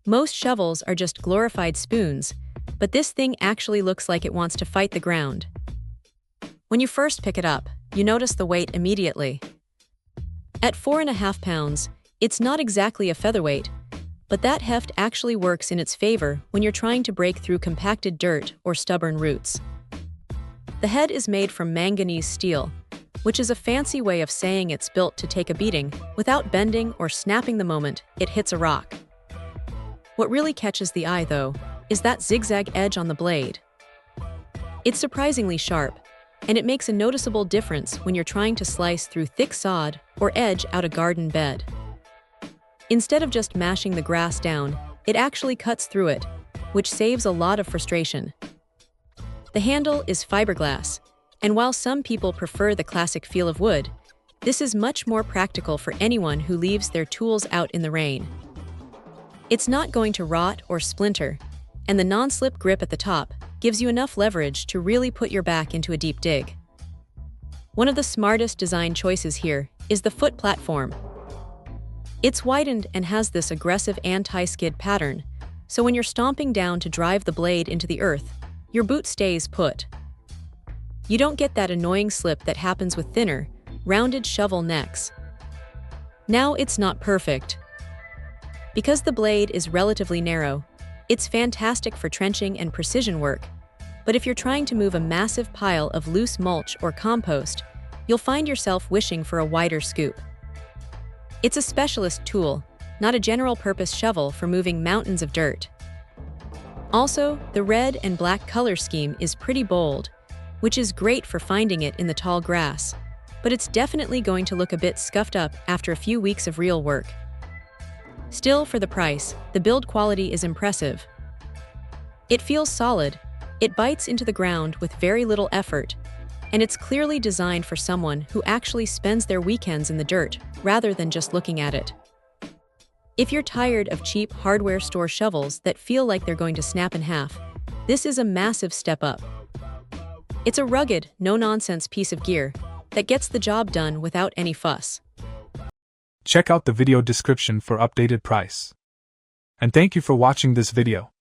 Most shovels are just glorified spoons, but this thing actually looks like it wants to fight the ground. When you first pick it up, you notice the weight immediately. At 4.5 pounds, it's not exactly a featherweight, but that heft actually works in its favor when you're trying to break through compacted dirt or stubborn roots. The head is made from manganese steel, which is a fancy way of saying it's built to take a beating without bending or snapping the moment it hits a rock. What really catches the eye, though, is that zigzag edge on the blade. It's surprisingly sharp, and it makes a noticeable difference when you're trying to slice through thick sod or edge out a garden bed. Instead of just mashing the grass down, it actually cuts through it, which saves a lot of frustration. The handle is fiberglass, and while some people prefer the classic feel of wood, this is much more practical for anyone who leaves their tools out in the rain. It's not going to rot or splinter, and the non-slip grip at the top gives you enough leverage to really put your back into a deep dig. One of the smartest design choices here is the foot platform. It's widened and has this aggressive anti-skid pattern, so when you're stomping down to drive the blade into the earth, your boot stays put. You don't get that annoying slip that happens with thinner, rounded shovel necks. Now it's not perfect. Because the blade is relatively narrow, it's fantastic for trenching and precision work, but if you're trying to move a massive pile of loose mulch or compost, you'll find yourself wishing for a wider scoop. It's a specialist tool, not a general-purpose shovel for moving mountains of dirt. Also, the red and black color scheme is pretty bold, which is great for finding it in the tall grass, but it's definitely going to look a bit scuffed up after a few weeks of real work. Still, for the price, the build quality is impressive. It feels solid, it bites into the ground with very little effort, and it's clearly designed for someone who actually spends their weekends in the dirt rather than just looking at it. If you're tired of cheap hardware store shovels that feel like they're going to snap in half, this is a massive step up. It's a rugged, no-nonsense piece of gear that gets the job done without any fuss. Check out the video description for updated price. And thank you for watching this video.